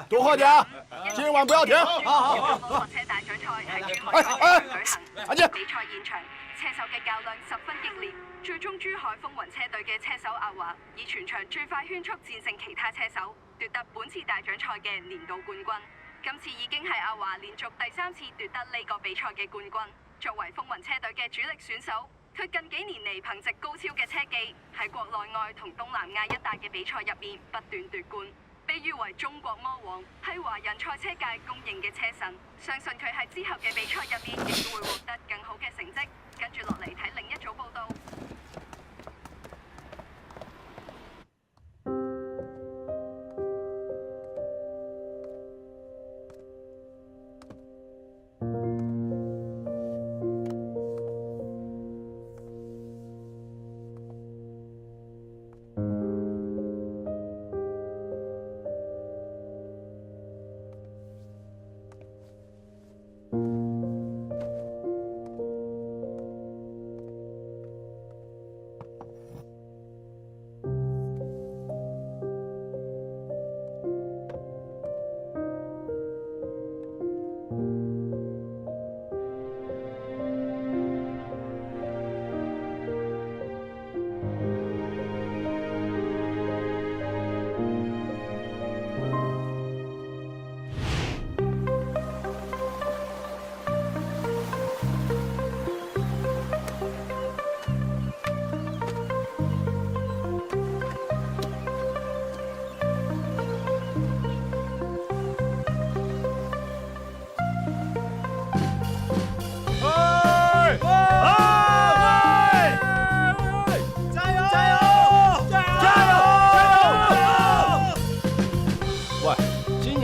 多喝点，今晚不要停。好。火車大獎賽喺珠海舉行，比賽現場車手嘅較量十分激烈，最終珠海風雲車隊嘅車手阿華以全場最快圈速戰勝其他車手，奪得本次大獎賽嘅年度冠軍。今次已經係阿華連續第3次奪得呢個比賽嘅冠軍。作為風雲車隊嘅主力選手，佢近幾年嚟憑藉高超嘅車技，喺國內外同東南亞一帶嘅比賽入面不斷奪冠。被譽為中國魔王，係華人賽車界公認嘅車神。相信佢喺之後嘅比賽入面，亦都會獲得更好嘅成績。跟住落嚟睇另一組報道。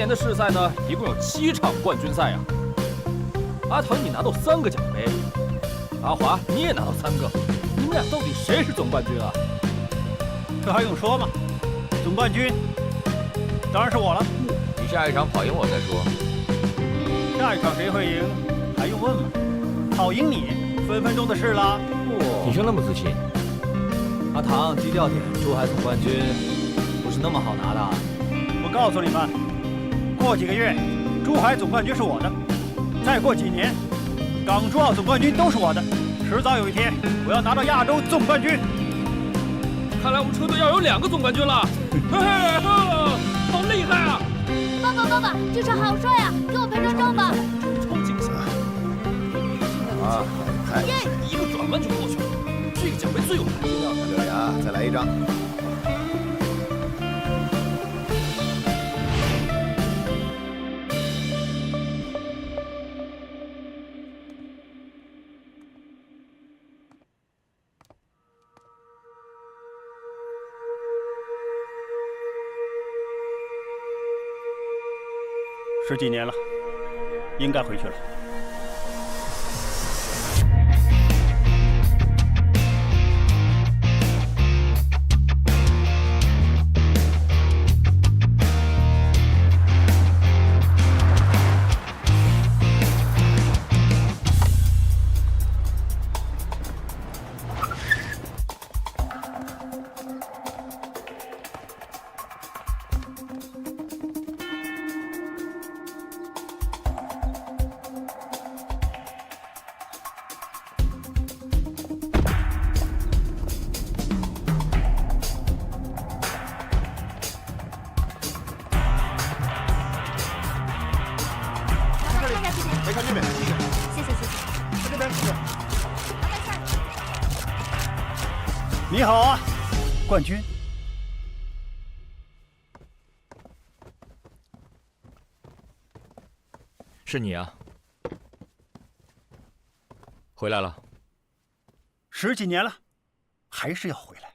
的世赛呢，一共有7场冠军赛呀。阿唐，你拿到3个奖杯，阿华，你也拿到3个，你们俩到底谁是总冠军啊？这还用说吗？总冠军当然是我了。你下一场跑赢我再说。下一场谁会赢，还用问吗？跑赢你，分分钟的事啦。你就那么自信？阿唐，低调点，珠海总冠军不是那么好拿的。我告诉你们，过几个月，珠海总冠军是我的；再过几年，港珠澳总冠军都是我的。迟早有一天，我要拿到亚洲总冠军。看来我们车队要有2个总冠军了，嘿嘿，好厉害啊！爸爸，这场好帅啊！给我拍张照吧。超精彩！啊，一个转弯就过去了，这个奖杯最有含金量。刘雅，再来一张。10几年了，应该回去了。没看这边，谢谢。看这边是。你好啊，冠军。是你啊，回来了。10几年了，还是要回来。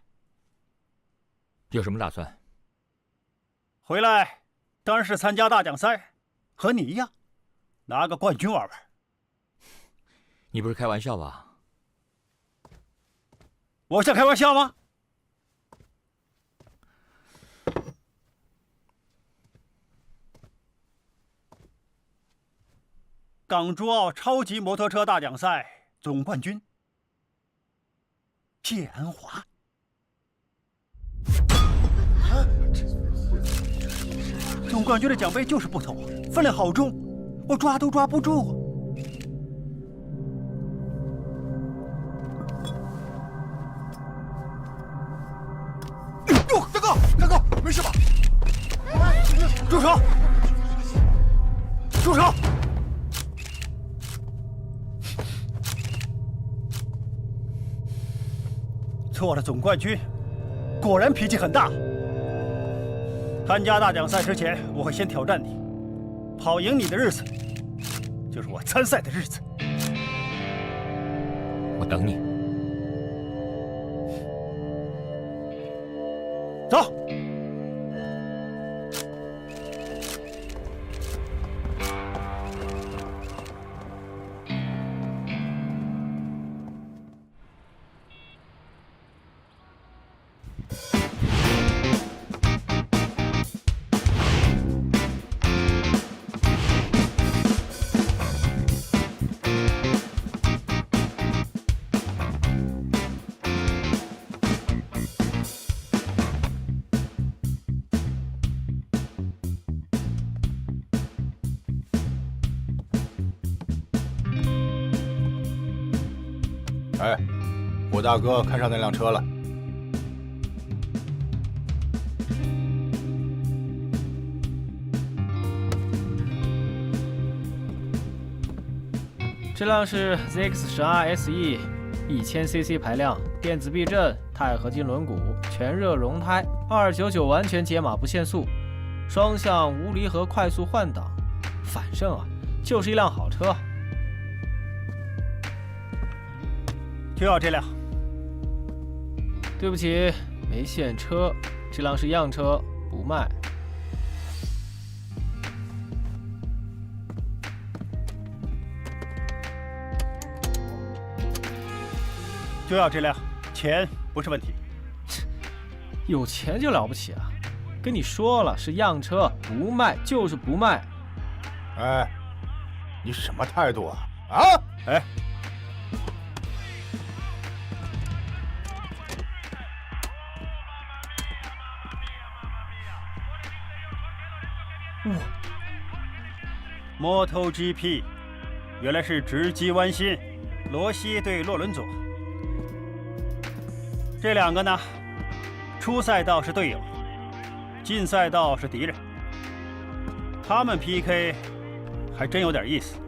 有什么打算？回来当然是参加大奖赛，和你一样，拿个冠军玩玩。你不是开玩笑吧？我像开玩笑吗？港珠澳超级摩托车大奖赛总冠军谢安华。总冠军的奖杯就是不同，分量好重，我抓都抓不住。哟，大哥，没事吧？住手！住手！错了，总冠军，果然脾气很大。参加大奖赛之前，我会先挑战你，跑赢你的日子，就是我参赛的日子。我等你。走。哎，我大哥看上那辆车了。这辆是 ZX12 SE，1000cc 排量，电子避震，钛合金轮毂，全热熔胎，299完全解码不限速，双向无离合快速换挡，反正啊，就是一辆好车。就要这辆。对不起，没现车，这辆是样车，不卖。就要这辆，钱不是问题。有钱就了不起啊！跟你说了是样车，不卖就是不卖。哎，你什么态度啊？啊？哎。哇 ！MotoGP， 原来是直击弯心，罗西对洛伦佐。这两个呢，出赛道是队友，进赛道是敌人。他们 PK 还真有点意思。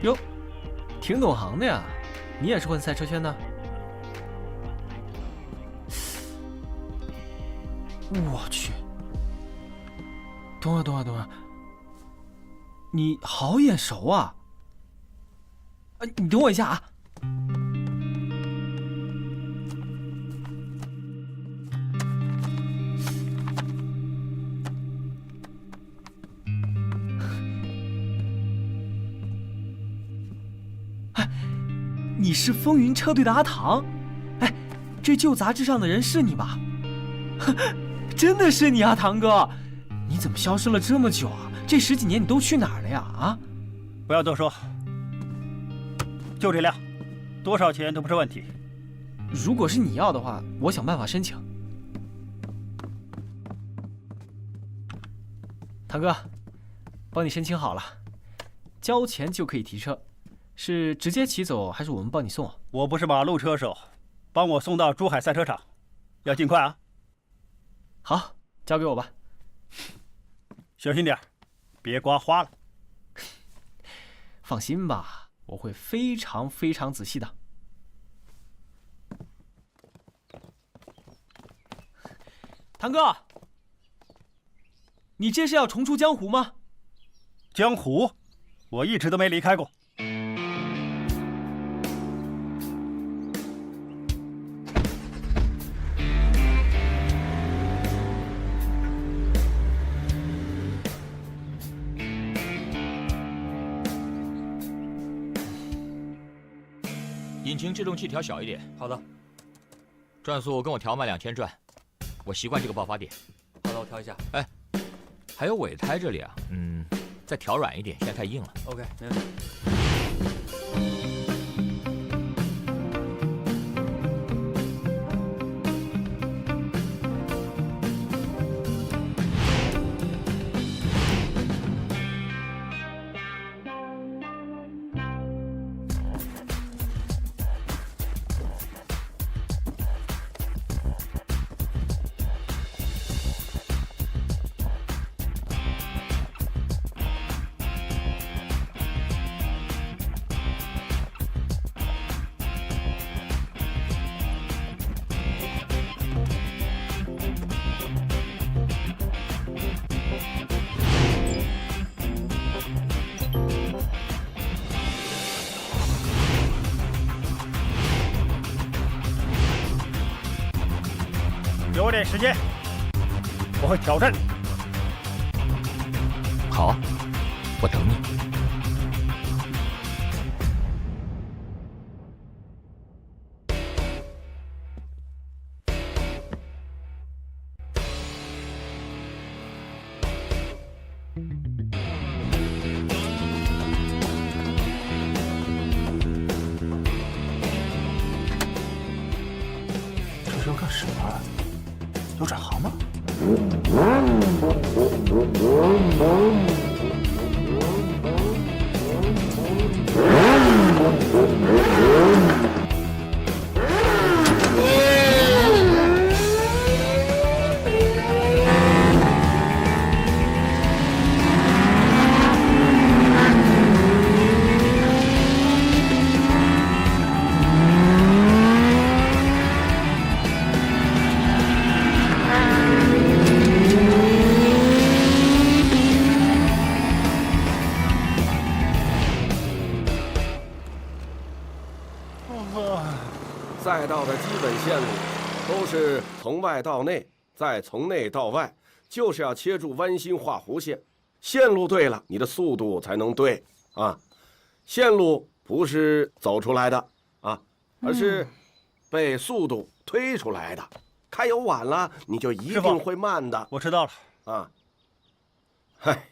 哟，挺懂行的呀，你也是混赛车圈的？我去！等会儿，你好眼熟啊！你等我一下啊！你是风云车队的阿唐？哎，这旧杂志上的人是你吧？真的是你啊，唐哥！你怎么消失了这么久啊？这10几年你都去哪儿了呀？啊！不要多说，就这辆，多少钱都不是问题。如果是你要的话，我想办法申请。唐哥，帮你申请好了，交钱就可以提车，是直接骑走还是我们帮你送啊？我不是马路车手，帮我送到珠海赛车场，要尽快啊！好，交给我吧。小心点，别刮花了。放心吧，我会非常非常仔细的。唐哥，你这是要重出江湖吗？江湖，我一直都没离开过。引擎制动器调小一点。好的，转速跟我调慢2000转，我习惯这个爆发点。好的，我调一下。哎，还有尾胎这里啊，再调软一点，现在太硬了。 OK， 没问题。给我点时间，我会挑战你。好，我等你。这是要干什么？要转行吗？赛道的基本线路都是从外到内，再从内到外，就是要切住弯心画弧线。线路对了，你的速度才能对啊。线路不是走出来的啊，而是被速度推出来的。开油晚了，你就一定会慢的。我知道了啊。嗨，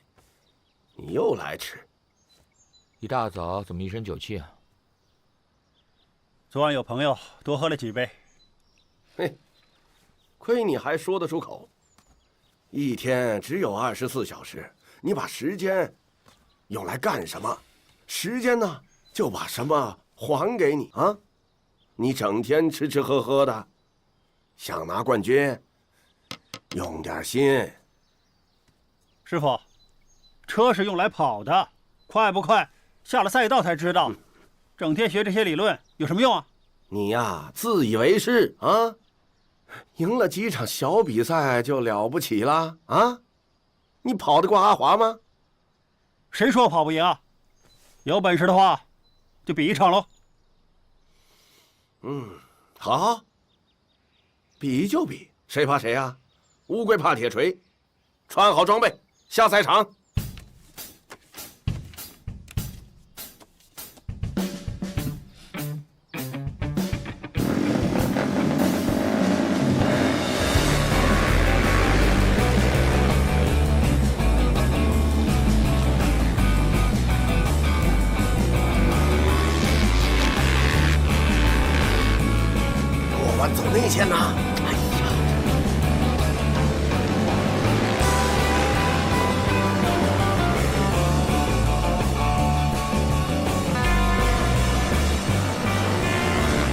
你又来迟。一大早怎么一身酒气啊？昨晚有朋友多喝了几杯。嘿，亏你还说得出口。一天只有24小时，你把时间用来干什么？时间呢，就把什么还给你啊！你整天吃吃喝喝的，想拿冠军，用点心。师傅，车是用来跑的，快不快，下了赛道才知道。整天学这些理论有什么用啊？你呀，自以为是啊！赢了几场小比赛就了不起了啊？你跑得过阿华吗？谁说我跑不赢啊？有本事的话，就比一场喽。好，比就比，谁怕谁啊？乌龟怕铁锤，穿好装备，下赛场。险呐！哎呀！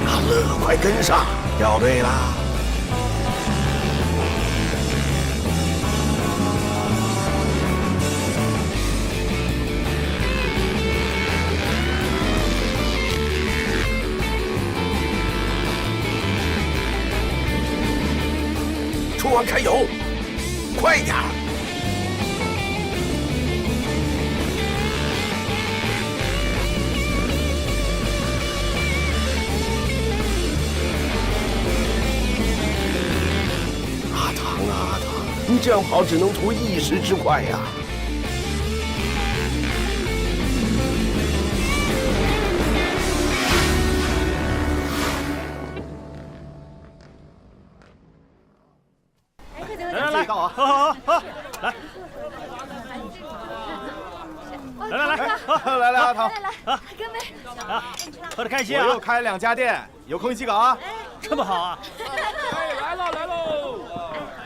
阿乐，快跟上，掉队啦！出往开油，快点儿！阿唐啊，阿唐，你这样跑只能图一时之快呀！来，好，来，来，阿唐，哥们，喝得开心啊！我又开了2家店，有空一起搞啊！这么好啊！来喽！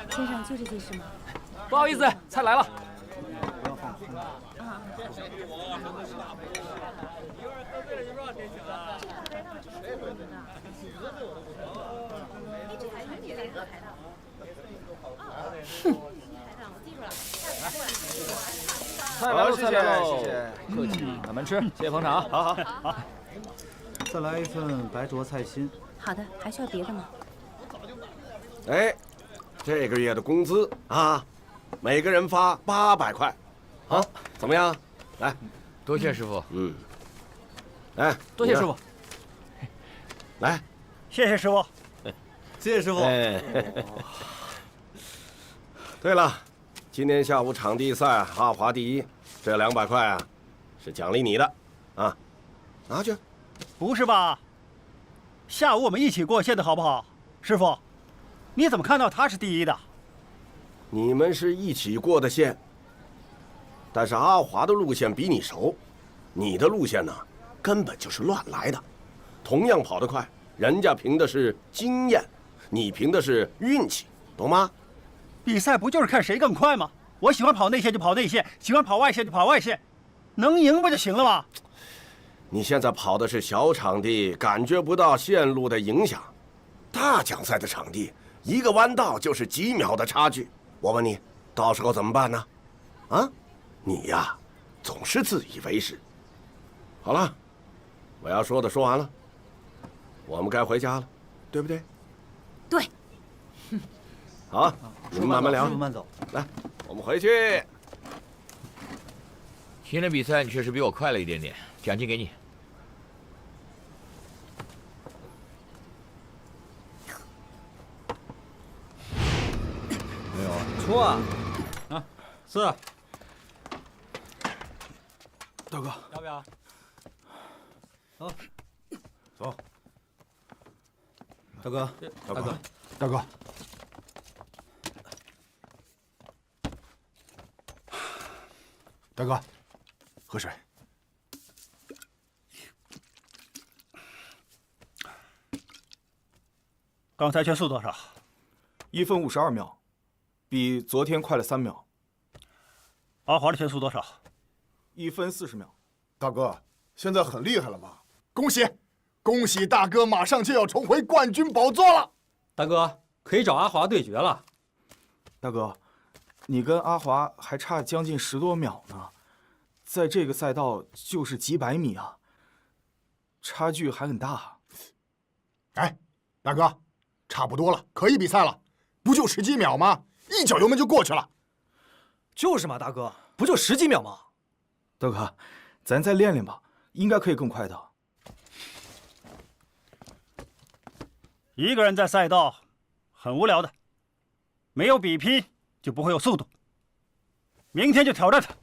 先生就这件事吗？不好意思，菜来了。菜来喽，谢谢，客气，慢慢吃，谢谢捧场。好。再来一份白灼菜心。好的，还需要别的吗？哎，这个月的工资啊，每个人发800块，好，怎么样？来，多谢师傅。来，多谢师傅。来，谢谢师傅，谢谢师傅。对了，今天下午场地赛阿华第一，这200块啊，是奖励你的，啊，拿去。不是吧？下午我们一起过线的好不好？师傅，你怎么看到他是第一的？你们是一起过的线，但是阿华的路线比你熟，你的路线呢，根本就是乱来的。同样跑得快，人家凭的是经验，你凭的是运气，懂吗？比赛不就是看谁更快吗？我喜欢跑内线就跑内线，喜欢跑外线就跑外线，能赢不就行了吗？你现在跑的是小场地，感觉不到线路的影响。大奖赛的场地，一个弯道就是几秒的差距。我问你，到时候怎么办呢？啊，你呀，总是自以为是。好了，我要说的说完了，我们该回家了，对不对？对。好，你们慢慢聊，慢走。来，我们回去。今天比赛你确实比我快了一点点，奖金给你。没有啊，出啊！啊，是。大哥，要不要？走，走。大哥，大哥，大哥，喝水。刚才圈速多少1分52秒，比昨天快了3秒。阿华的圈速多少？1分40秒。大哥，现在很厉害了吧？恭喜，恭喜大哥，马上就要重回冠军宝座了。大哥可以找阿华对决了。大哥，你跟阿华还差将近10多秒呢，在这个赛道就是几百米啊，差距还很大。哎，大哥，差不多了，可以比赛了。不就10几秒吗？一脚油门就过去了。就是嘛，大哥，不就10几秒吗？大哥，咱再练练吧，应该可以更快的。一个人在赛道很无聊的，没有比拼就不会有速度。明天就挑战他。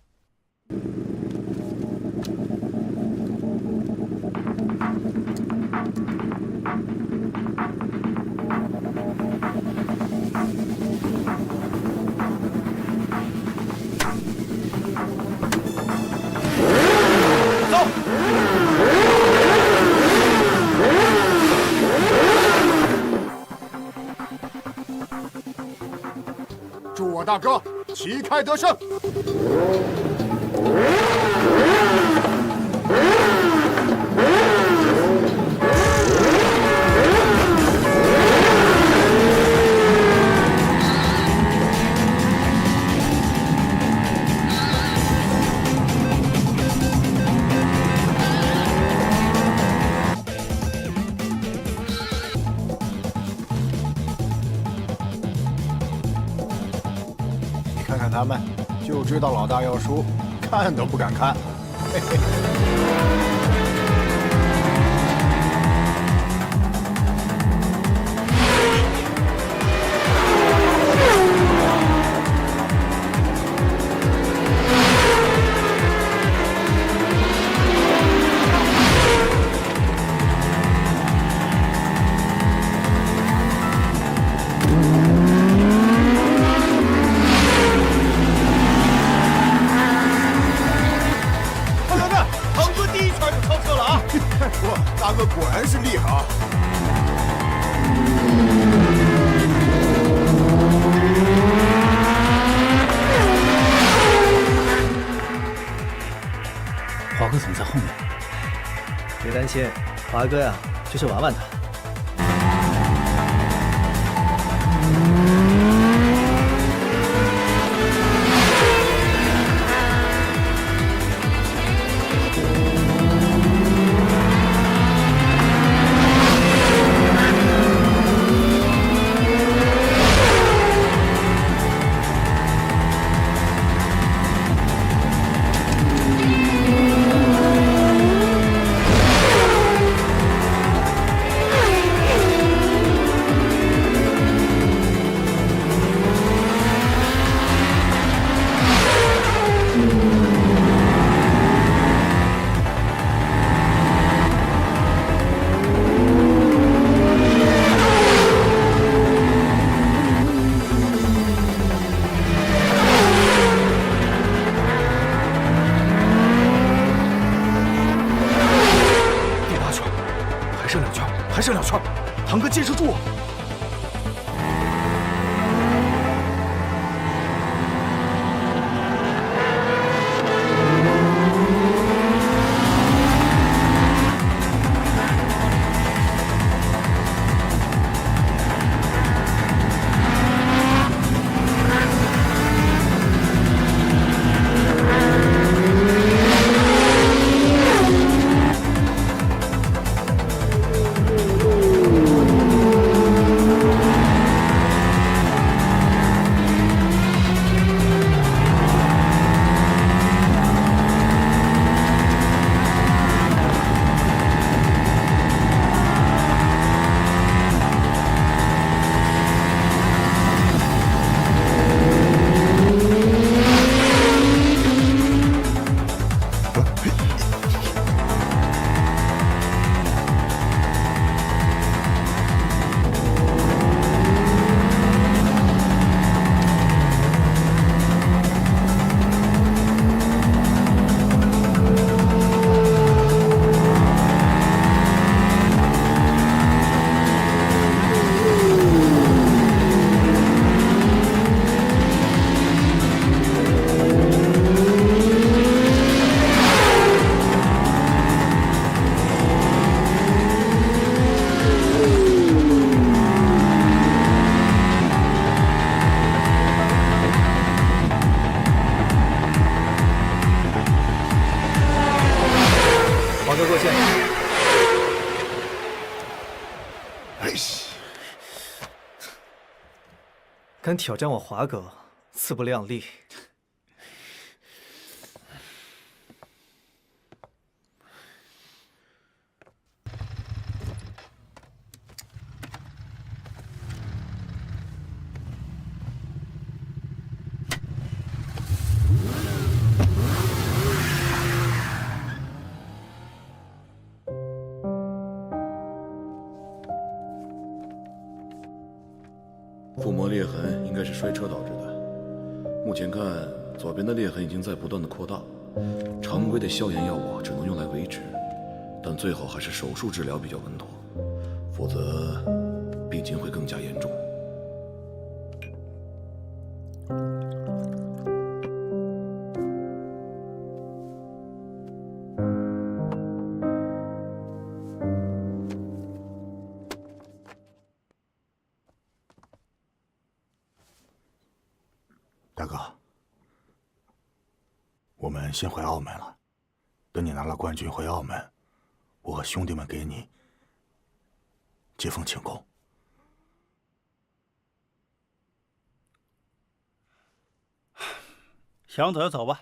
大哥旗开得胜。你看看他们，就知道老大要输，看都不敢看。嘿嘿。大哥果然是厉害啊！华哥总在后面，别担心，华哥呀，就是玩玩他。还剩2圈，堂哥坚持住！敢挑战我华哥，自不量力！腹膜裂痕应该是摔车导致的，目前看左边的裂痕已经在不断的扩大，常规的消炎药物只能用来维持，但最好还是手术治疗比较稳妥，否则病情会更加严重。我们先回澳门了。等你拿了冠军回澳门，我和兄弟们给你接风请功。想走就走吧。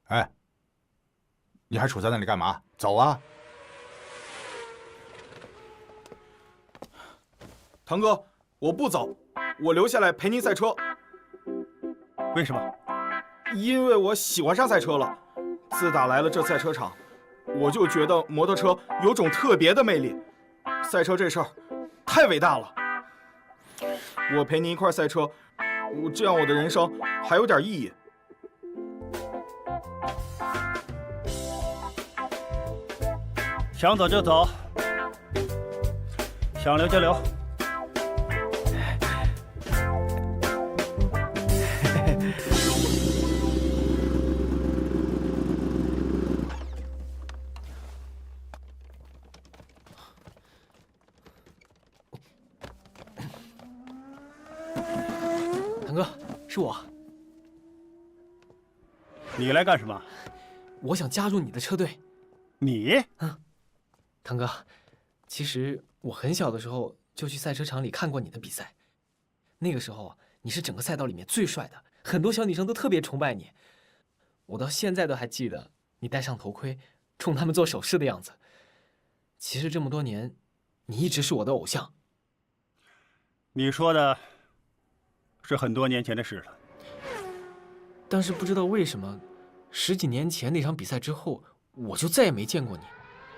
哎，你还杵在那里干嘛？走啊！堂哥，我不走，我留下来陪您赛车。为什么？因为我喜欢上赛车了。自打来了这赛车场，我就觉得摩托车有种特别的魅力。赛车这事儿太伟大了。我陪您一块赛车，这样我的人生还有点意义。想走就走，想留就留。堂哥，是我。你来干什么？我想加入你的车队。你？堂哥，其实我很小的时候就去赛车场里看过你的比赛，那个时候你是整个赛道里面最帅的，很多小女生都特别崇拜你。我到现在都还记得你戴上头盔，冲他们做手势的样子。其实这么多年，你一直是我的偶像。你说的是很多年前的事了。但是不知道为什么，10几年前那场比赛之后，我就再也没见过你。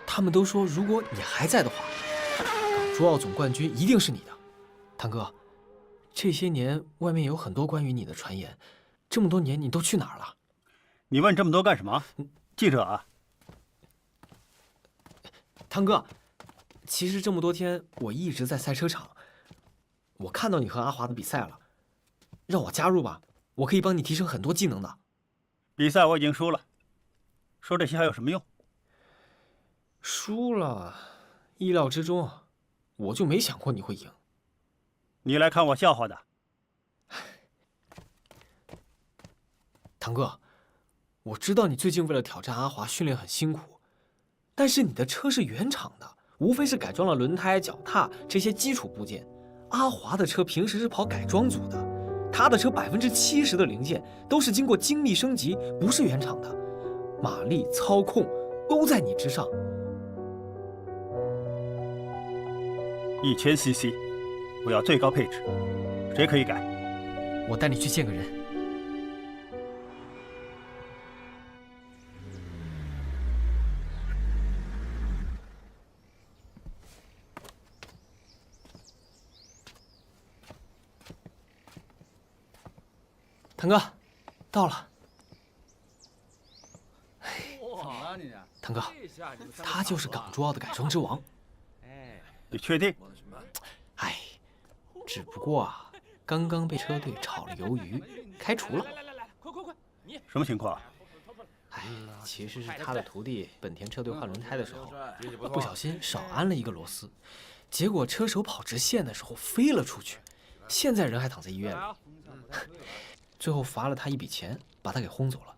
他们都说，如果你还在的话，港珠澳总冠军一定是你的。堂哥，这些年外面有很多关于你的传言，这么多年你都去哪儿了？你问这么多干什么？记者啊？堂哥，其实这么多天我一直在赛车场，我看到你和阿华的比赛了，让我加入吧，我可以帮你提升很多技能的。比赛我已经输了，说这些还有什么用？输了，意料之中，我就没想过你会赢。你来看我笑话的。堂哥，我知道你最近为了挑战阿华训练很辛苦，但是你的车是原厂的，无非是改装了轮胎、脚踏这些基础部件。阿华的车平时是跑改装组的，他的车70%的零件都是经过精密升级，不是原厂的，马力、操控都在你之上。1000cc， 我要最高配置，谁可以改？我带你去见个人。堂哥，到了。堂哥，他就是港珠澳的改装之王。你确定？哎，只不过啊，刚刚被车队炒了鱿鱼，开除了。快，你什么情况？哎，其实是他的徒弟本田车队换轮胎的时候，不小心少安了一个螺丝，结果车手跑直线的时候飞了出去，现在人还躺在医院里。最后罚了他一笔钱，把他给轰走了。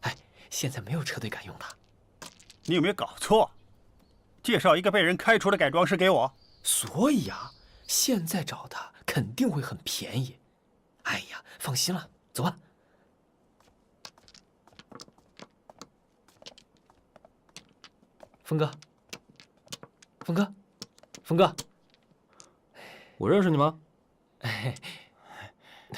哎，现在没有车队敢用他。你有没有搞错？介绍一个被人开除的改装师给我。所以啊，现在找他肯定会很便宜。哎呀，放心了，走吧。峰哥，我认识你吗？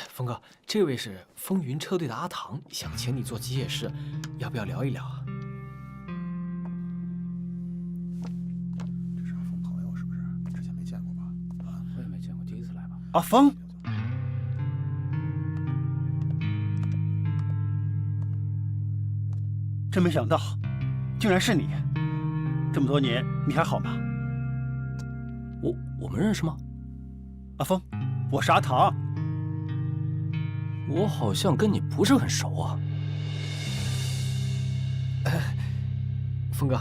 峰哥，这位是风云车队的阿唐，想请你做机械师，要不要聊一聊啊？这是阿峰朋友是不是？之前没见过吧？啊，我也没见过，第一次来吧。阿峰，真没想到，竟然是你！这么多年，你还好吗？我们认识吗？阿峰，我是阿唐。我好像跟你不是很熟啊。峰哥，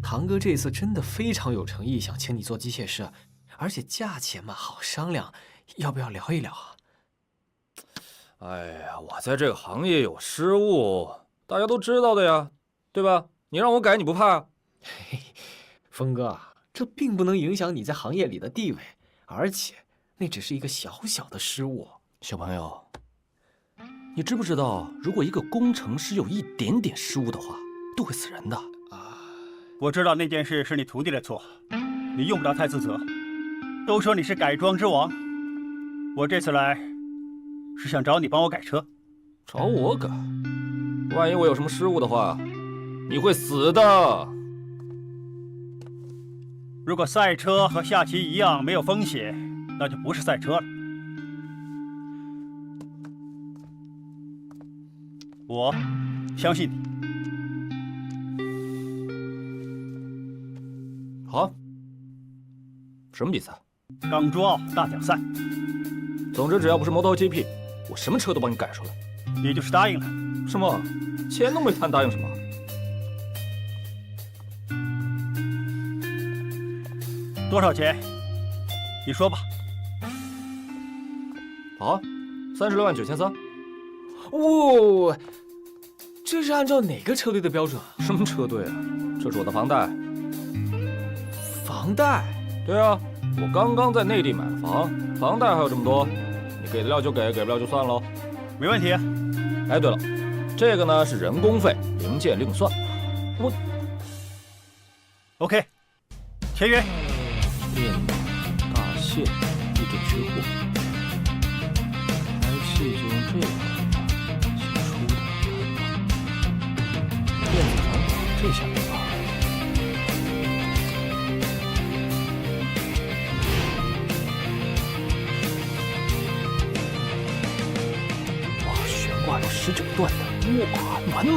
堂哥这次真的非常有诚意，想请你做机械师，而且价钱嘛好商量，要不要聊一聊啊？哎呀，我在这个行业有失误，大家都知道的呀，对吧？你让我改，你不怕啊？嘿，峰哥，这并不能影响你在行业里的地位，而且那只是一个小小的失误。小朋友，你知不知道，如果一个工程师有一点点失误的话，都会死人的啊！我知道那件事是你徒弟的错，你用不着太自责。都说你是改装之王，我这次来是想找你帮我改车。找我改？万一我有什么失误的话，你会死的。如果赛车和下棋一样没有风险，那就不是赛车了。我相信你。好，什么比赛？港珠澳大奖赛。总之，只要不是摩托 GP， 我什么车都帮你改出来。你就是答应了？什么？钱都没谈，答应什么？多少钱？你说吧。好，36万9300。哦，这是按照哪个车队的标准啊？什么车队啊？这是我的房贷。房贷？对啊，我刚刚在内地买了房，房贷还有这么多，你给得了就给，给不了就算喽。没问题。哎，对了，这个呢是人工费，零件另算。我 OK， 签约。电脑、大线、一准缺货，排气就用这个，新出的。电子传感这下没法了。哇，悬挂有19段的，哇，完美。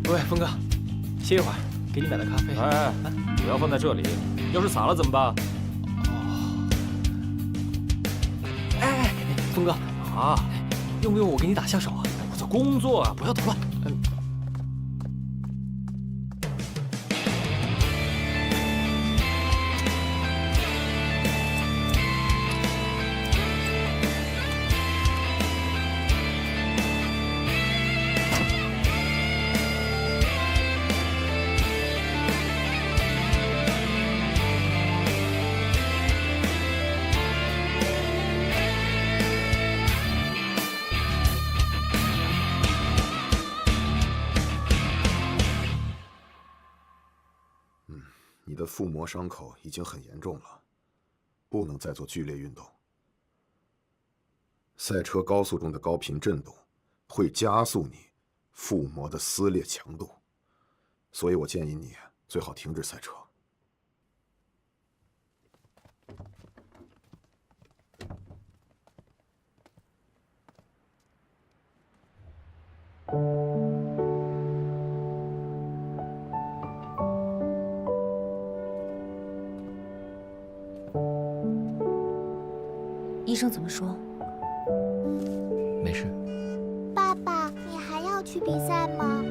喂，峰哥，歇一会儿，给你买的咖啡。哎，不要放在这里，要是洒了怎么办？哦。哎，峰哥啊，用不用我给你打下手啊？我在工作啊，不要捣乱。你的腹膜伤口已经很严重了，不能再做剧烈运动。赛车高速中的高频震动会加速你腹膜的撕裂强度，所以我建议你最好停止赛车。医生怎么说？没事。爸爸，你还要去比赛吗？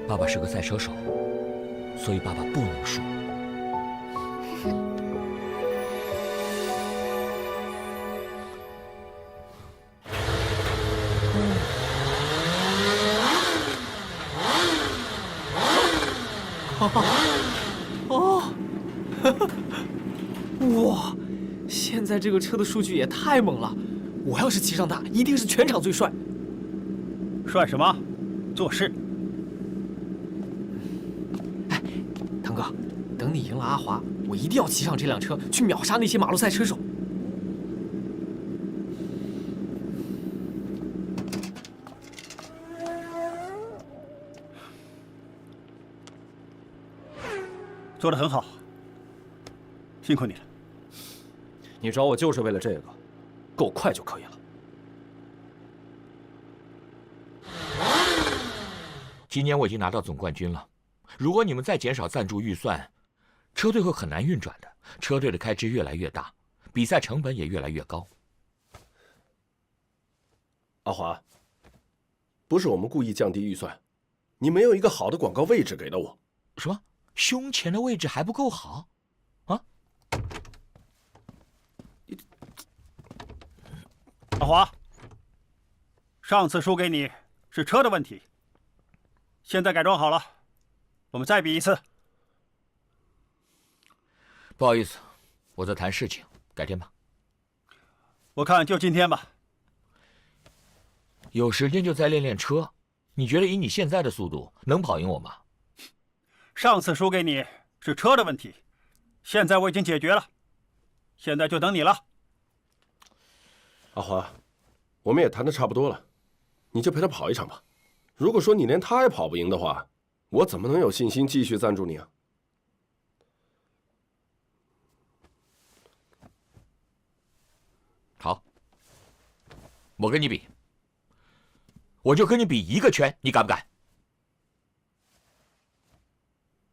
爸爸是个赛车手，所以爸爸不能输。哦，哇！现在这个车的数据也太猛了！我要是骑上它，一定是全场最帅。帅什么？做事。哎，腾哥，等你赢了阿华，我一定要骑上这辆车去秒杀那些马路赛车手。做得很好，辛苦你了。你找我就是为了这个，够快就可以了。今年我已经拿到总冠军了，如果你们再减少赞助预算，车队会很难运转的。车队的开支越来越大，比赛成本也越来越高。阿华，不是我们故意降低预算，你没有一个好的广告位置给了我。什么？胸前的位置还不够好？啊？阿华，上次输给你是车的问题，现在改装好了，我们再比一次。不好意思，我在谈事情，改天吧。我看就今天吧。有时间就再练练车。你觉得以你现在的速度能跑赢我吗？上次输给你是车的问题，现在我已经解决了，现在就等你了。阿华，我们也谈得差不多了，你就陪他跑一场吧。如果说你连他也跑不赢的话，我怎么能有信心继续赞助你啊？好，我跟你比，我就跟你比一个圈，你敢不敢？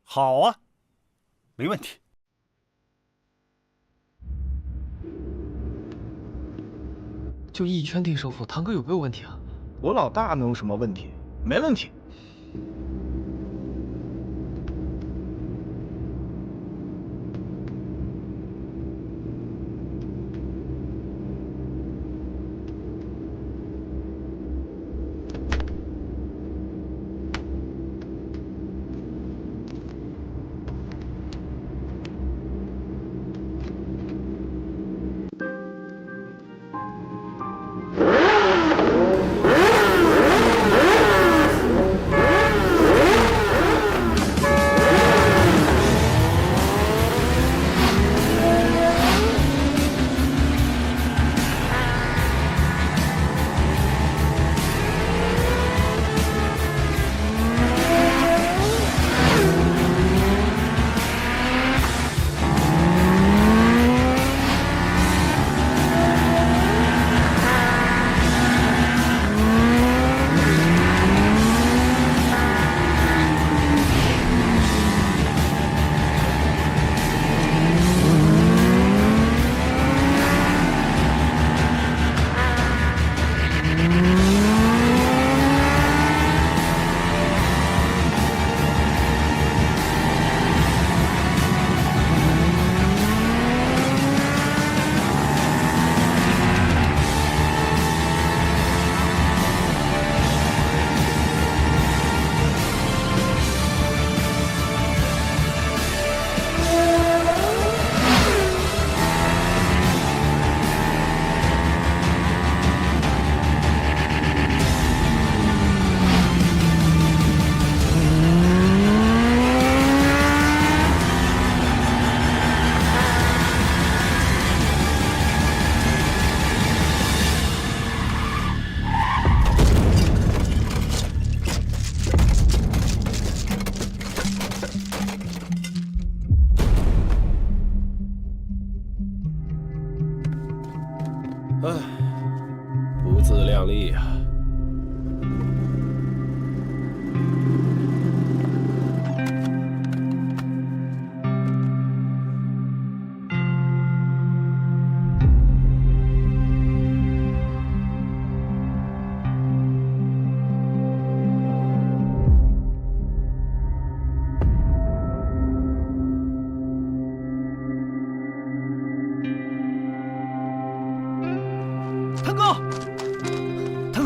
好啊，没问题。就一圈定胜负，堂哥有没有问题啊？我老大能有什么问题？没问题。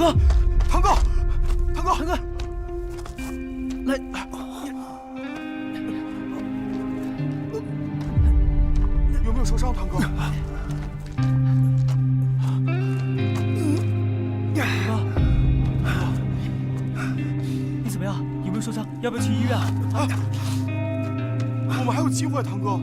哥，堂哥，堂哥，堂哥，来，有没有受伤，堂哥？你怎么样？有没有受伤？要不要去医院啊？我们还有机会，堂哥。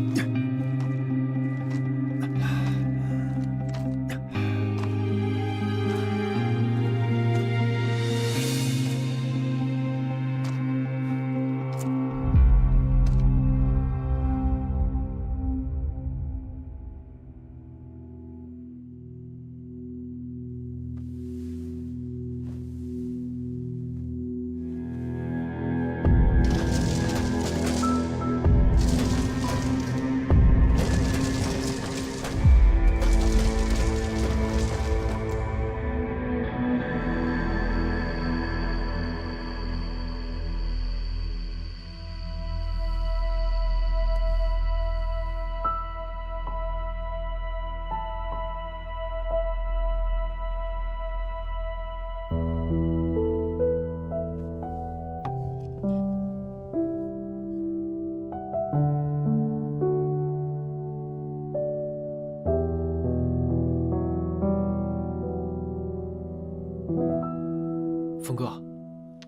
峰哥，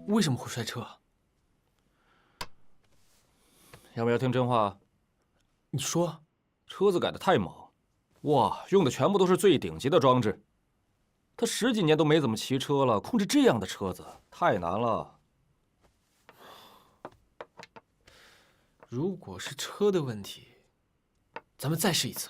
为什么会摔车？要不要听真话？你说，车子改得太猛，哇，用的全部都是最顶级的装置。他10几年都没怎么骑车了，控制这样的车子太难了。如果是车的问题，咱们再试一次。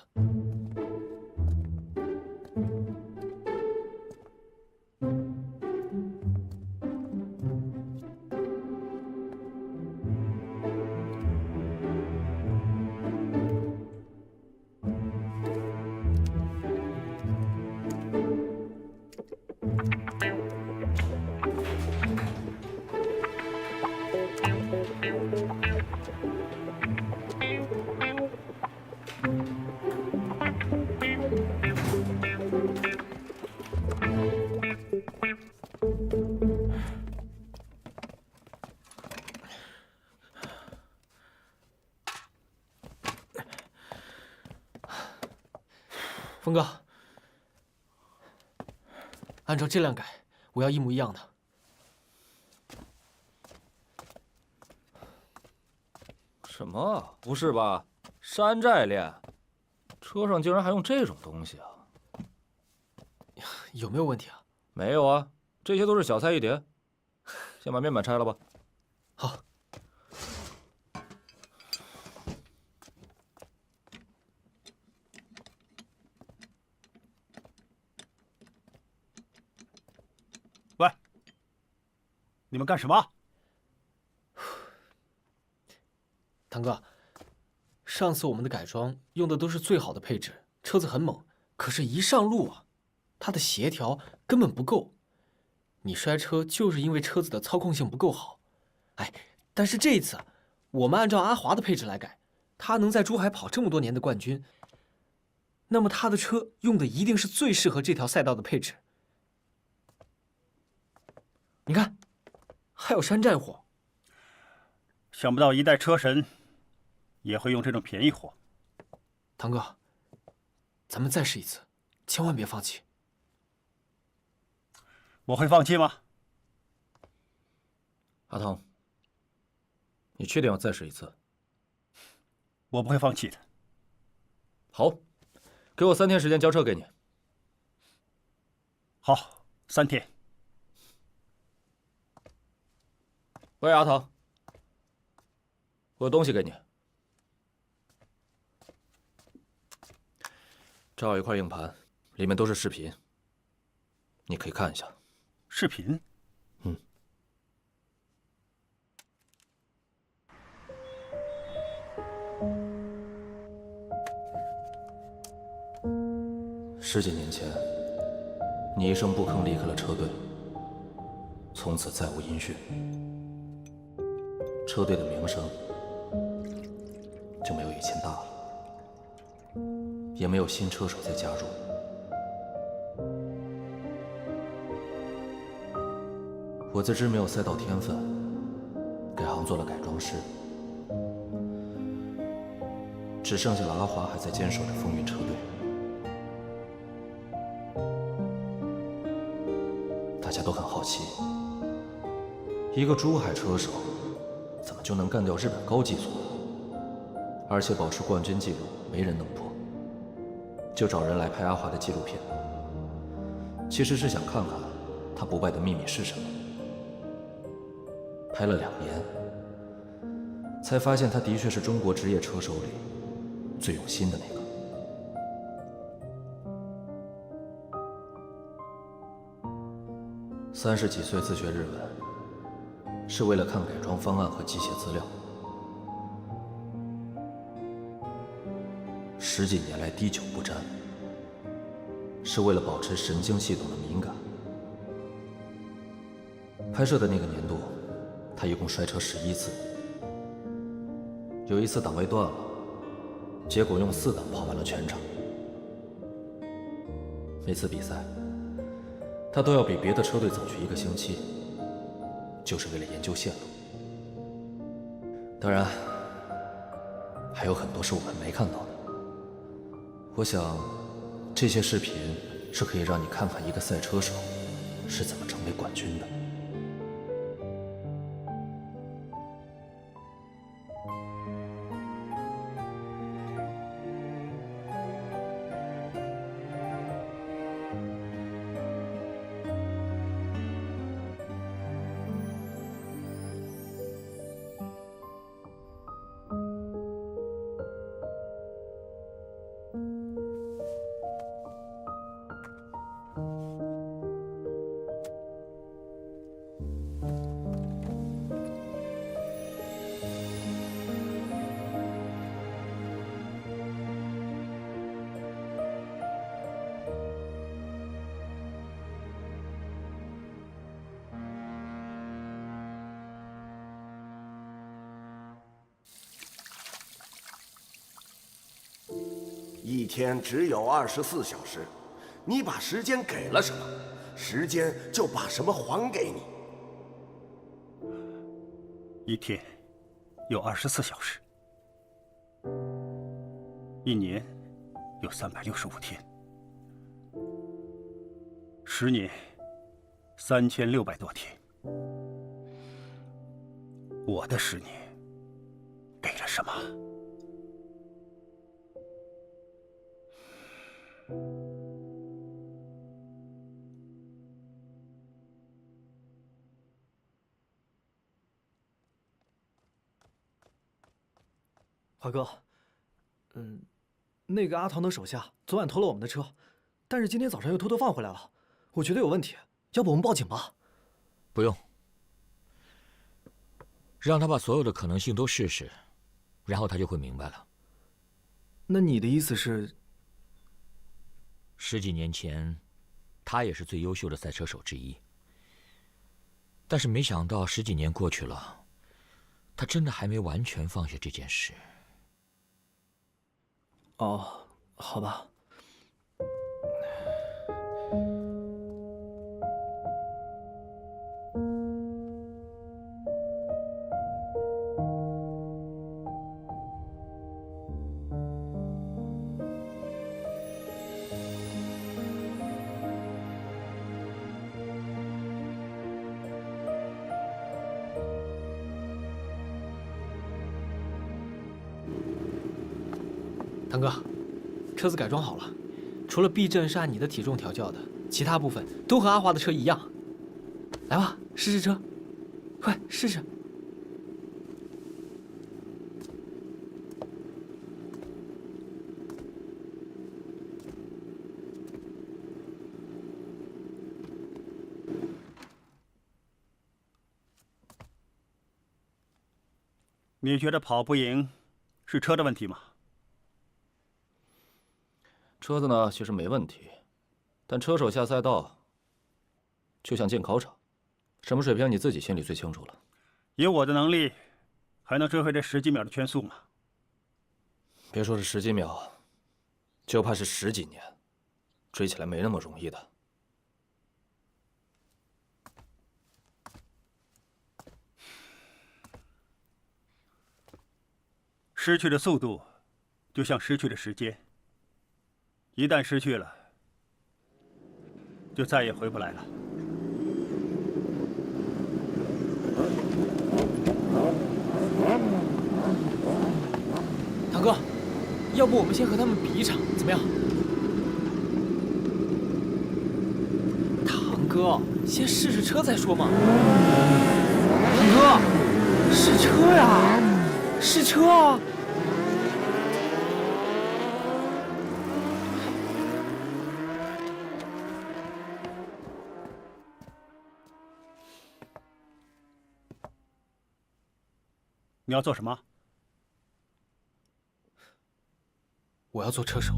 峰哥，按照这辆改，我要一模一样的。什么？不是吧？山寨链，车上竟然还用这种东西啊？有没有问题啊？没有啊，这些都是小菜一碟。先把面板拆了吧。好。喂，你们干什么？堂哥，上次我们的改装用的都是最好的配置，车子很猛，可是一上路啊，它的协调根本不够。你摔车就是因为车子的操控性不够好。哎，但是这一次，我们按照阿华的配置来改，他能在珠海跑这么多年的冠军，那么他的车用的一定是最适合这条赛道的配置。你看，还有山寨货。想不到一代车神也会用这种便宜货。堂哥，咱们再试一次，千万别放弃。我会放弃吗？阿腾，你确定要再试一次？我不会放弃的。好，给我3天时间交车给你。好，3天。喂，阿腾，我有东西给你。这有一块硬盘，里面都是视频，你可以看一下。视频？嗯。10几年前，你一声不吭离开了车队，从此再无音讯，车队的名声就没有以前大了，也没有新车手再加入。我自知没有赛道天分，改行做了改装师，只剩下了阿华还在坚守着风云车队。大家都很好奇，一个珠海车手怎么就能干掉日本高级组，而且保持冠军纪录没人能破，就找人来拍阿华的纪录片。其实是想看看他不败的秘密是什么。拍了2年，才发现他的确是中国职业车手里最用心的那个。30几岁自学日文，是为了看改装方案和机械资料。10几年来滴酒不沾，是为了保持神经系统的敏感。拍摄的那个年度，他一共摔车11次，有一次档位断了，结果用4档跑完了全场。每次比赛，他都要比别的车队早去1个星期，就是为了研究线路。当然，还有很多是我们没看到的。我想，这些视频是可以让你看看一个赛车手是怎么成为冠军的。一天只有24小时，你把时间给了什么，时间就把什么还给你。一天有24小时，一年有365天，10年3600多天。我的10年给了什么？华哥，那个阿唐的手下昨晚偷了我们的车，但是今天早上又偷偷放回来了，我觉得有问题，要不我们报警吧？不用，让他把所有的可能性都试试，然后他就会明白了。那你的意思是？10几年前，他也是最优秀的赛车手之一，但是没想到10几年过去了，他真的还没完全放下这件事。哦，好吧。堂哥，车子改装好了，除了避震是按你的体重调教的，其他部分都和阿华的车一样。来吧，试试车，快试试。你觉得跑不赢是车的问题吗？车子呢，其实没问题，但车手下赛道就像进考场，什么水平你自己心里最清楚了。以我的能力，还能追回这10几秒的圈速吗？别说是10几秒，就怕是10几年，追起来没那么容易的。失去了速度，就像失去了时间。一旦失去了，就再也回不来了。堂哥，要不我们先和他们比一场，怎么样？堂哥，先试试车再说嘛。堂哥，试车呀，试车啊！你要做什么？我要做车手。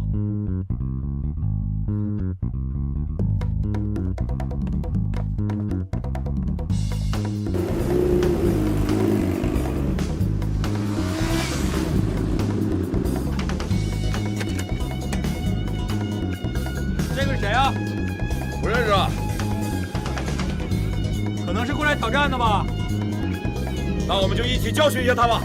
这个是谁啊？不认识啊。可能是过来挑战的吧。那我们就一起教训一下他吧。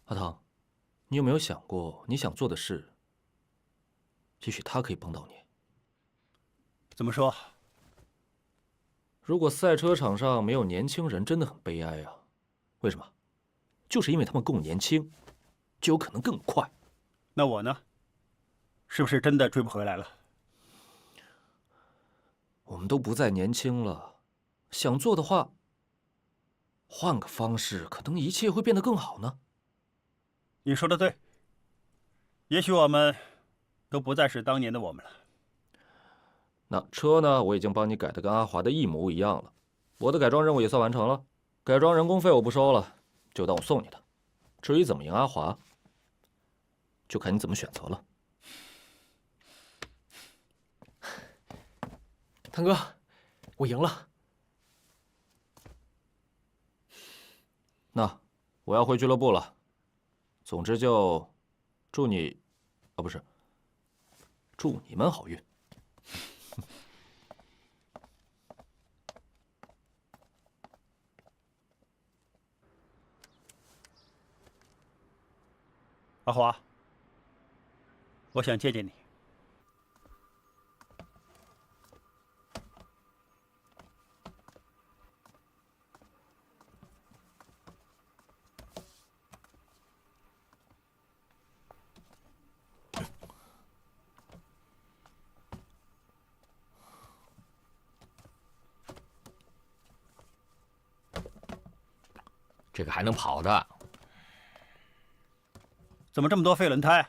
阿汤，你有没有想过，你想做的事，也许他可以帮到你？怎么说？如果赛车场上没有年轻人，真的很悲哀啊！为什么？就是因为他们更年轻，就有可能更快。那我呢？是不是真的追不回来了？我们都不再年轻了，想做的话，换个方式，可能一切会变得更好呢。你说的对，也许我们都不再是当年的我们了。那车呢？我已经帮你改的跟阿华的一模一样了，我的改装任务也算完成了，改装人工费我不收了，就当我送你的。至于怎么赢阿华，就看你怎么选择了。堂哥，我赢了。那我要回俱乐部了。总之就祝你，不是，祝你们好运。阿华，我想见见你。这个还能跑的？怎么这么多废轮胎？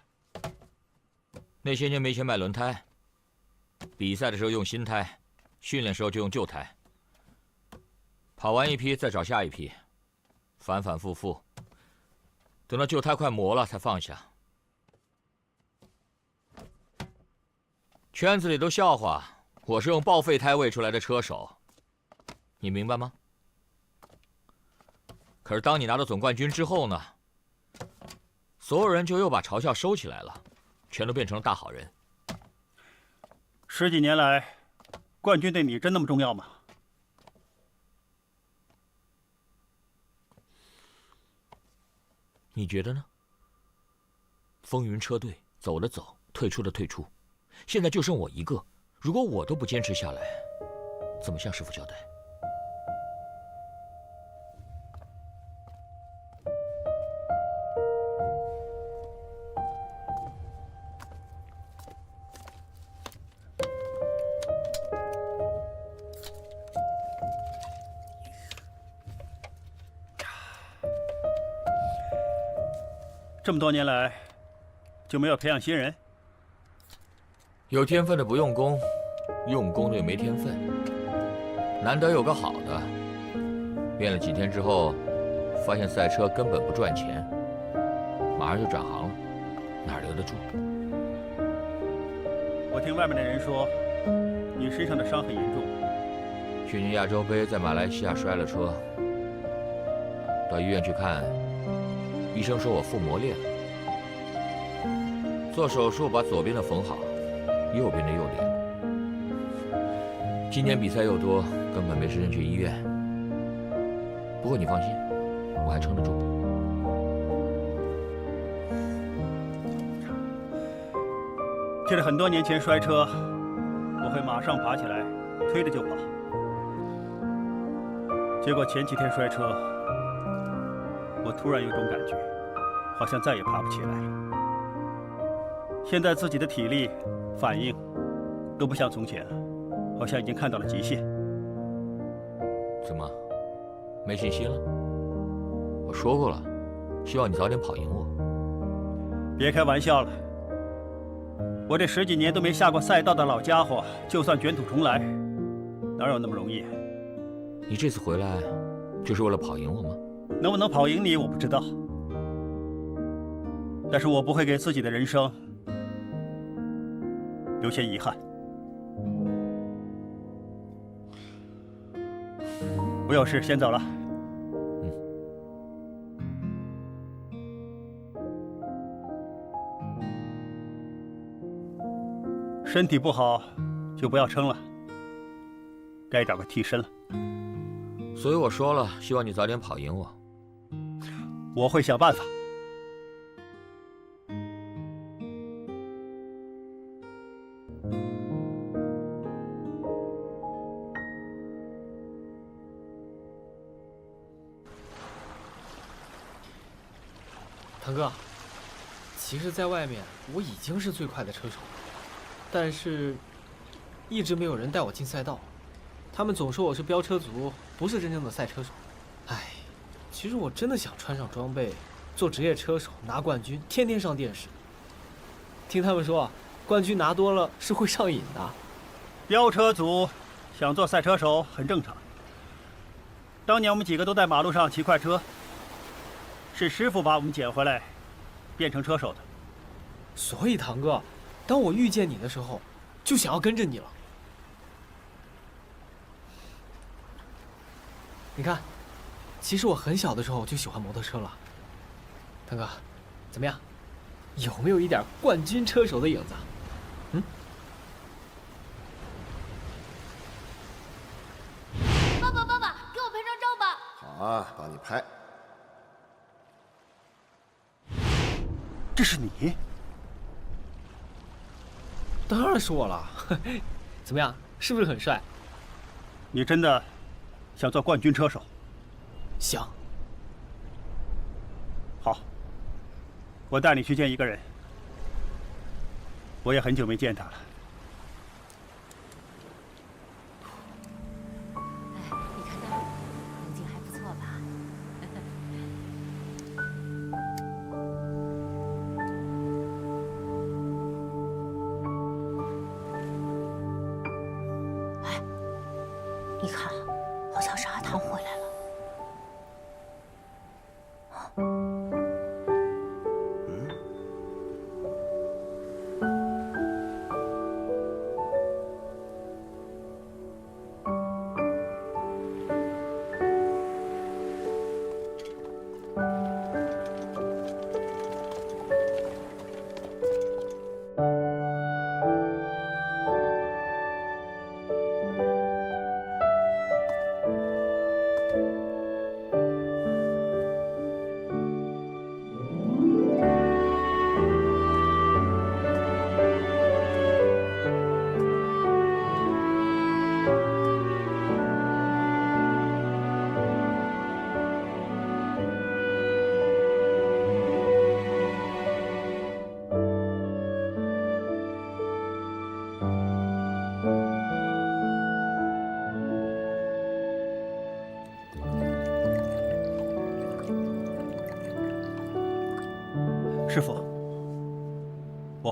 那些年没钱买轮胎，比赛的时候用新胎，训练时候就用旧胎。跑完一批再找下一批，反反复复，等到旧胎快磨了才放下。圈子里都笑话我是用报废胎喂出来的车手，你明白吗？可是当你拿到总冠军之后呢，所有人就又把嘲笑收起来了，全都变成了大好人。10几年来，冠军对你真那么重要吗？你觉得呢？风云车队走的走，退出的退出，现在就剩我一个。如果我都不坚持下来，怎么向师傅交代？这么多年来就没有培养新人？有天分的不用功，用功的又没天分。难得有个好的，练了几天之后，发现赛车根本不赚钱，马上就转行了，哪留得住？我听外面的人说，你身上的伤很严重。去年亚洲杯在马来西亚摔了车，到医院去看，医生说我腹膜裂了，做手术把左边的缝好，右边的又裂了。今年比赛又多，根本没时间去医院。不过你放心，我还撑得住。记得很多年前摔车，我会马上爬起来，推着就跑。结果前几天摔车，我突然有种感觉，好像再也爬不起来。现在自己的体力、反应都不像从前了，好像已经看到了极限。怎么，没信心了？我说过了，希望你早点跑赢我。别开玩笑了，我这10几年都没下过赛道的老家伙，就算卷土重来，哪有那么容易？你这次回来就是为了跑赢我吗？能不能跑赢你，我不知道。但是我不会给自己的人生留下遗憾。我有事先走了。身体不好就不要撑了，该找个替身了。所以我说了，希望你早点跑赢我。我会想办法。腾哥，其实，在外面我已经是最快的车手，但是，一直没有人带我进赛道。他们总说我是飙车族，不是真正的赛车手。唉，其实我真的想穿上装备，做职业车手，拿冠军，天天上电视。听他们说，冠军拿多了是会上瘾的。飙车族想做赛车手很正常。当年我们几个都在马路上骑快车，是师傅把我们捡回来，变成车手的。所以堂哥，当我遇见你的时候，就想要跟着你了。你看，其实我很小的时候就喜欢摩托车了。腾哥，怎么样？有没有一点冠军车手的影子？嗯？爸爸，爸爸，给我拍张照吧。好啊，帮你拍。这是你？当然是我了。怎么样？是不是很帅？你真的想做冠军车手？想。好，我带你去见一个人，我也很久没见他了。你看那儿，风景还不错吧？哎，你看，好像是阿唐回来了。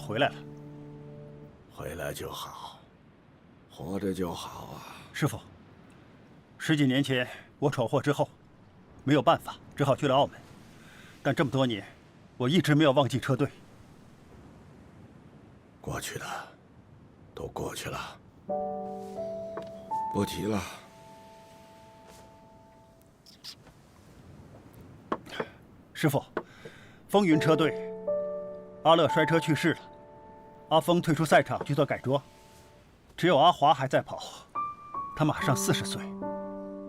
回来了。回来就好，活着就好啊。师傅，10几年前我闯祸之后，没有办法，只好去了澳门。但这么多年，我一直没有忘记车队。过去的都过去了，不提了。师傅，风云车队，阿乐摔车去世了，阿峰退出赛场去做改装，只有阿华还在跑。他马上40岁，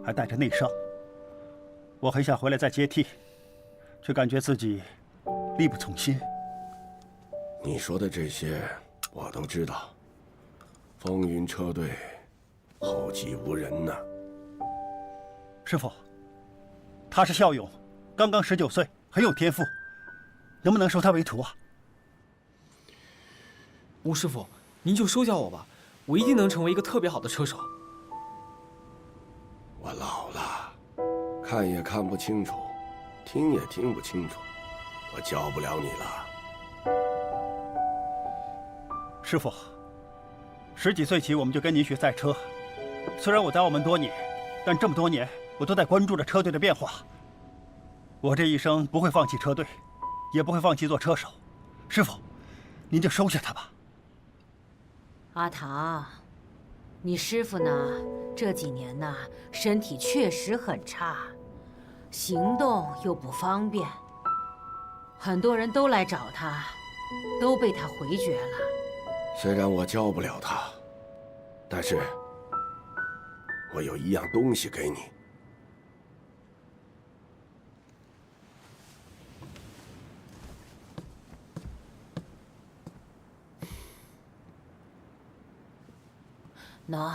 还带着内伤。我很想回来再接替，却感觉自己力不从心。你说的这些我都知道。风云车队后继无人呐。师傅，他是孝勇，刚刚19岁，很有天赋，能不能收他为徒啊？吴师傅，您就收下我吧，我一定能成为一个特别好的车手。我老了，看也看不清楚，听也听不清楚，我教不了你了。师傅，10几岁起我们就跟您学赛车，虽然我在澳门多年，但这么多年我都在关注着车队的变化。我这一生不会放弃车队，也不会放弃做车手。师傅，您就收下他吧。阿唐，你师傅呢？这几年呢，身体确实很差，行动又不方便，很多人都来找他，都被他回绝了。虽然我教不了他，但是我有一样东西给你。喏。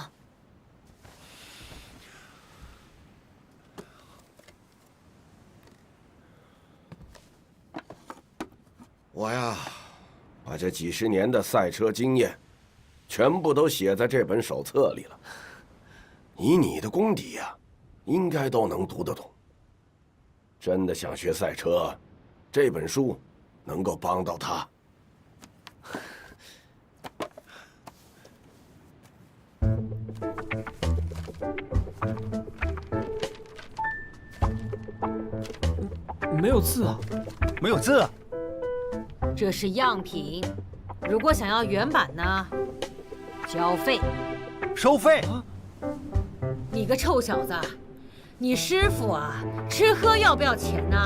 我呀，把这几10年的赛车经验，全部都写在这本手册里了。以你的功底呀，应该都能读得懂。真的想学赛车，这本书能够帮到他。没有字啊，没有字啊。这是样品，如果想要原版呢，交费。收费？你个臭小子，你师傅啊，吃喝要不要钱呢？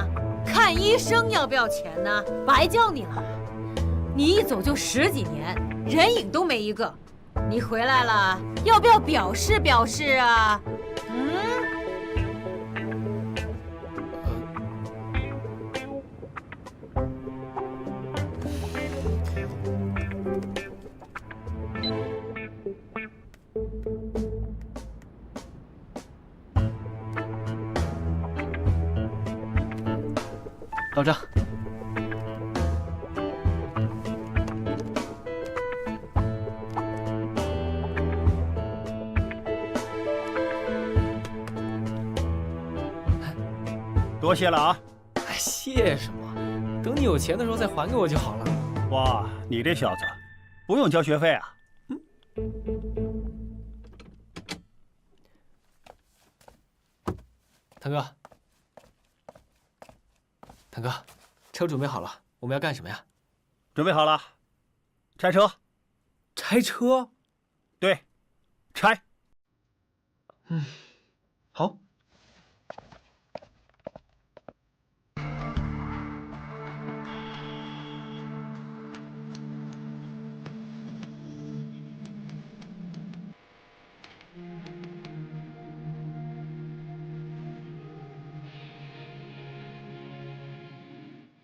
看医生要不要钱呢？白教你了。你一走就10几年，人影都没一个。你回来了，要不要表示表示啊？到账。多谢了啊！哎，谢什么？等你有钱的时候再还给我就好了。哇，你这小子，不用交学费啊？腾哥，腾哥，车准备好了，我们要干什么呀？准备好了，拆车。拆车？对，拆。好。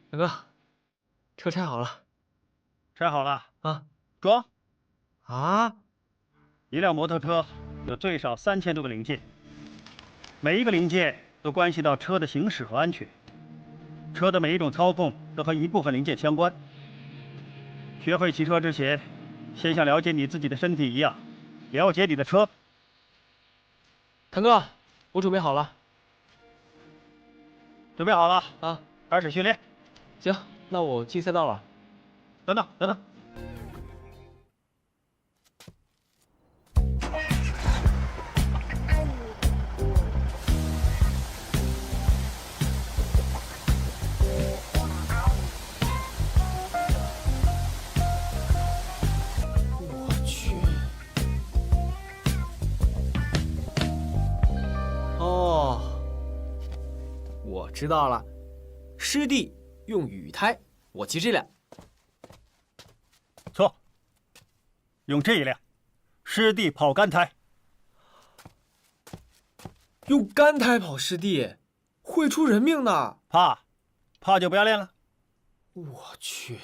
大哥，车拆好了。拆好了啊？装。啊？一辆摩托车有最少3000多个零件，每一个零件都关系到车的行驶和安全。车的每一种操控都和一部分零件相关。学会骑车之前，先像了解你自己的身体一样，了解你的车。腾哥，我准备好了。准备好了啊？开始训练。行，那我进赛道了。等等。知道了，湿地用雨胎，我骑这辆。错，用这一辆，湿地跑干胎。用干胎跑湿地，会出人命的。怕就不要练了。我去。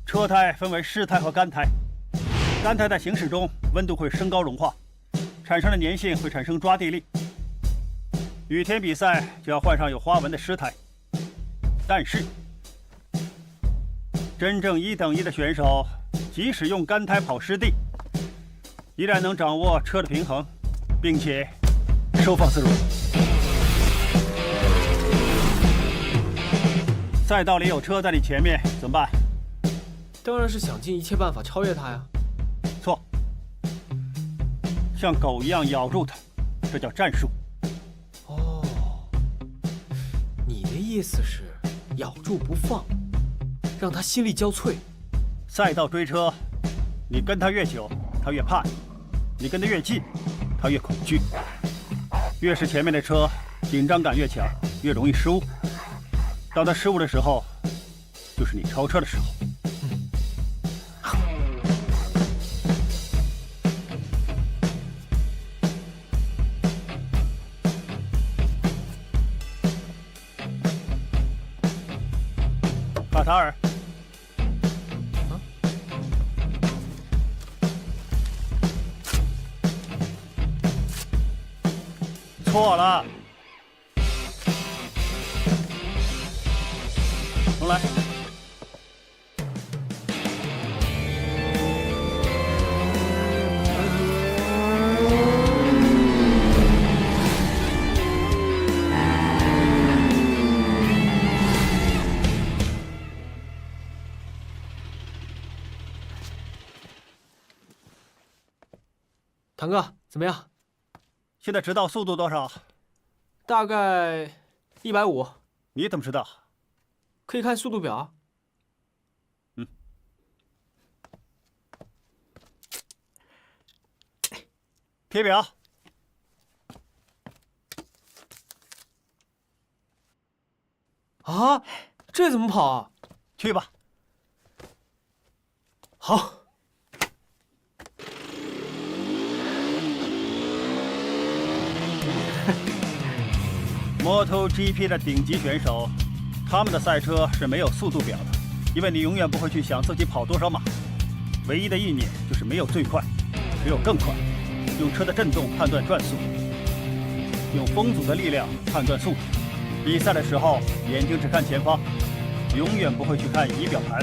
车胎分为湿胎和干胎。干胎在行驶中温度会升高融化，产生的粘性会产生抓地力。雨天比赛就要换上有花纹的湿胎。但是，真正1等1的选手，即使用干胎跑湿地，依然能掌握车的平衡，并且收放自如。赛道里有车在你前面怎么办？当然是想尽一切办法超越他呀。错，像狗一样咬住它，这叫战术。哦，你的意思是咬住不放，让他心力交瘁。赛道追车，你跟他越久，他越怕你；你跟他越近，他越恐惧。越是前面的车，紧张感越强，越容易失误。当他失误的时候，就是你超车的时候。卡塔尔，错了，重来。堂哥，怎么样？现在直道速度多少？大概150。你怎么知道？可以看速度表。贴表。啊，这怎么跑啊？去吧。好。MotoGP 的顶级选手，他们的赛车是没有速度表的，因为你永远不会去想自己跑多少码。唯一的意念就是没有最快，只有更快。用车的震动判断转速，用风阻的力量判断速度。比赛的时候，眼睛只看前方，永远不会去看仪表盘。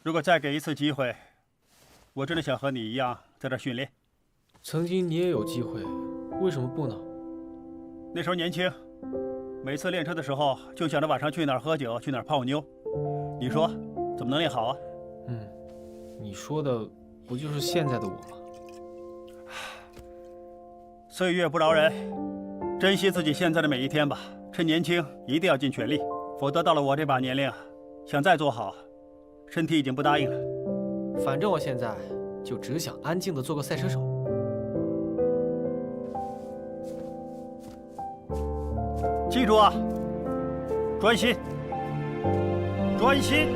如果再给一次机会，我真的想和你一样在这训练。曾经你也有机会，为什么不呢？那时候年轻，每次练车的时候就想着晚上去哪儿喝酒，去哪儿泡妞。你说怎么能练好啊？你说的不就是现在的我吗？岁月不饶人，珍惜自己现在的每一天吧。趁年轻一定要尽全力，否则到了我这把年龄，想再做好，身体已经不答应了。反正我现在就只想安静的做个赛车手。记住啊，专心，专心。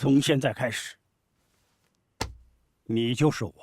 从现在开始，你就是我。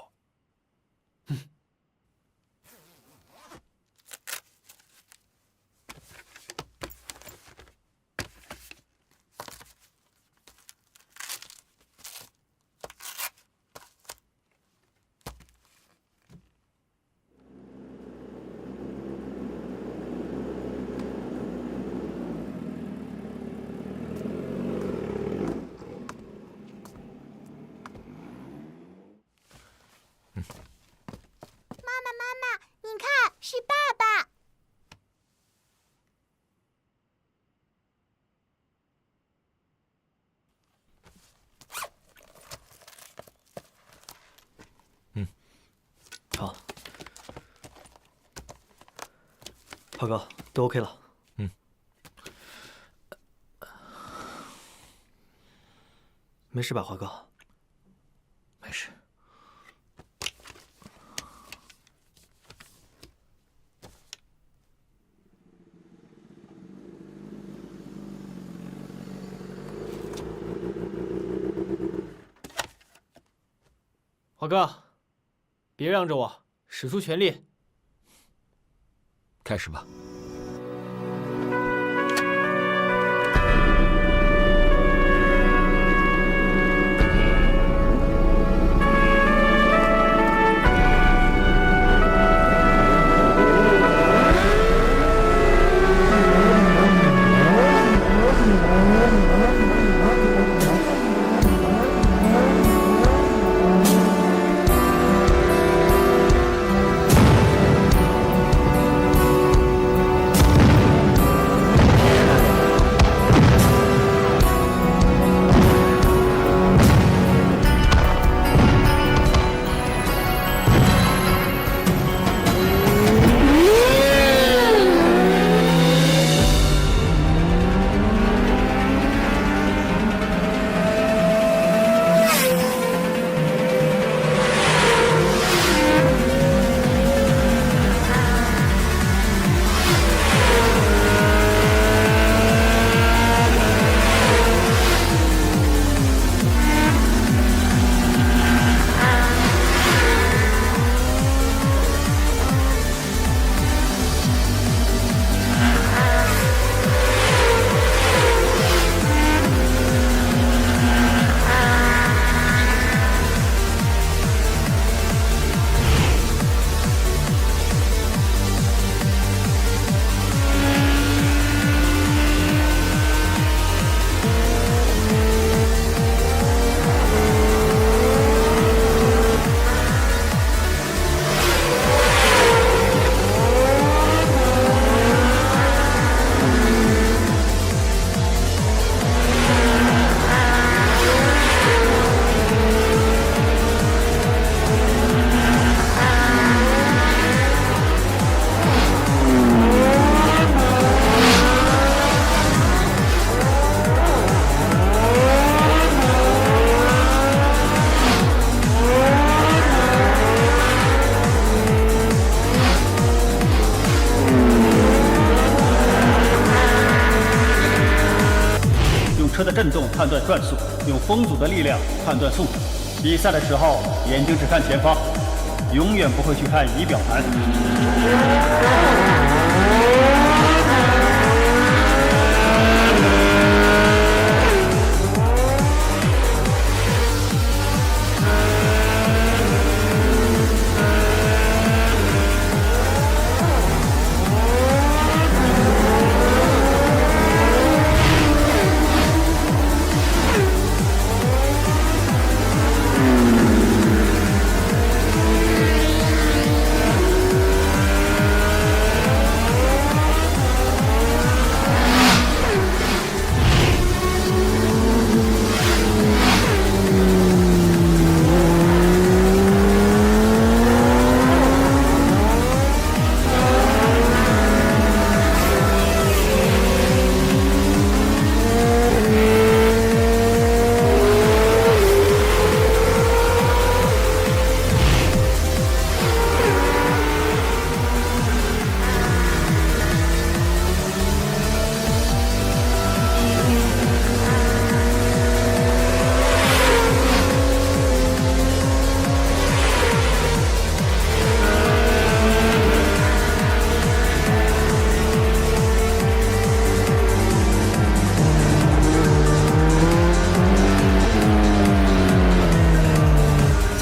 是爸爸。好，华哥，都 OK 了。没事吧，华哥？没事。华哥，别让着我，使出全力。开始吧。车的震动判断转速，用风阻的力量判断速度。比赛的时候，眼睛只看前方，永远不会去看仪表盘。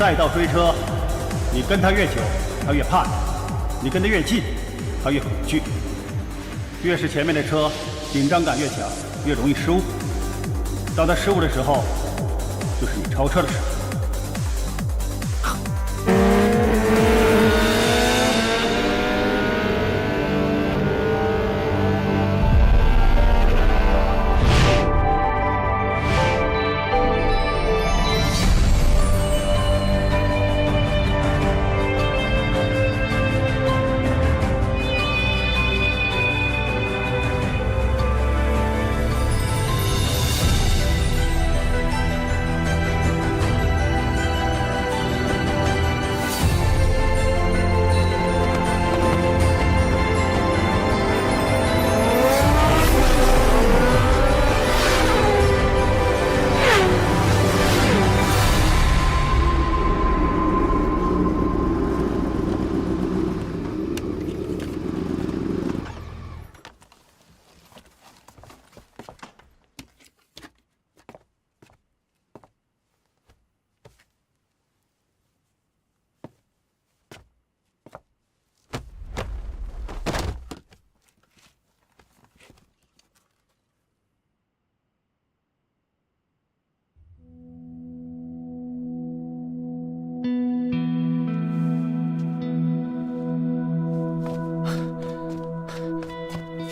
赛道追车，你跟他越久，他越怕你；你跟他越近，他越恐惧。越是前面的车，紧张感越强，越容易失误。当他失误的时候，就是你超车的时候。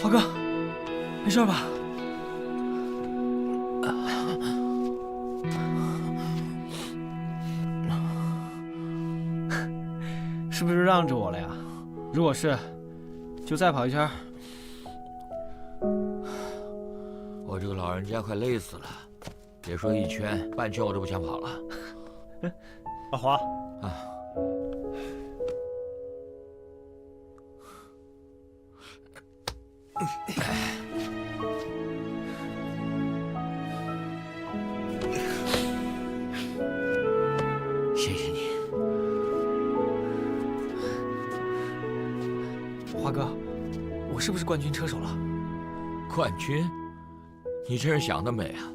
华哥，没事吧？是不是让着我了呀？如果是，就再跑一圈。我这个老人家快累死了，别说一圈，半圈我都不想跑了。阿华啊。谢谢你，华哥，我是不是冠军车手了？冠军？你真是想得美啊！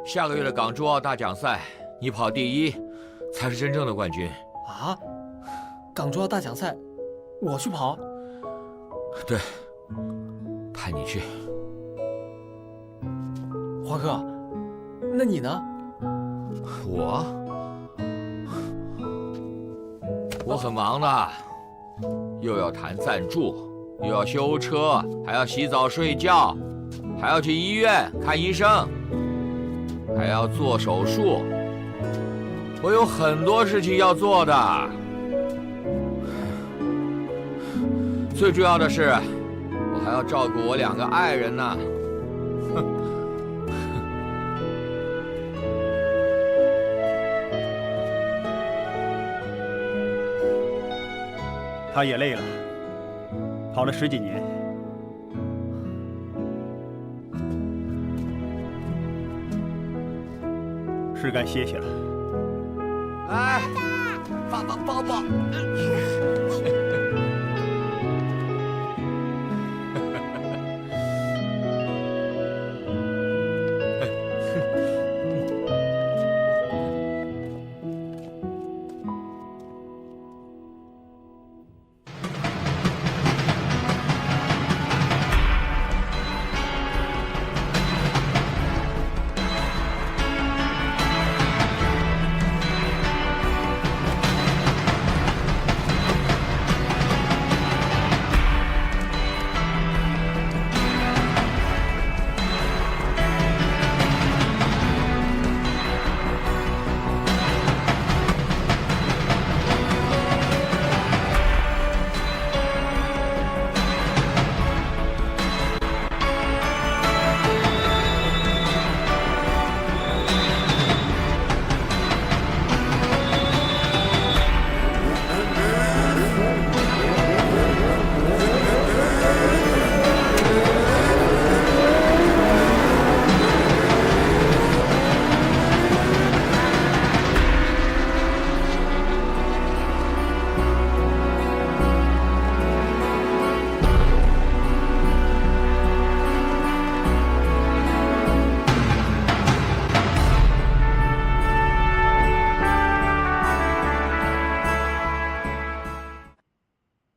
下个月的港珠澳大奖赛，你跑第1，才是真正的冠军啊！港珠澳大奖赛，我去跑？对，派你去。华哥，那你呢？我很忙的，又要谈赞助，又要修车，还要洗澡睡觉，还要去医院看医生，还要做手术。我有很多事情要做的。最重要的是，我还要照顾我2个爱人呢。他也累了，跑了10几年，是该歇歇了。来，爸爸抱抱。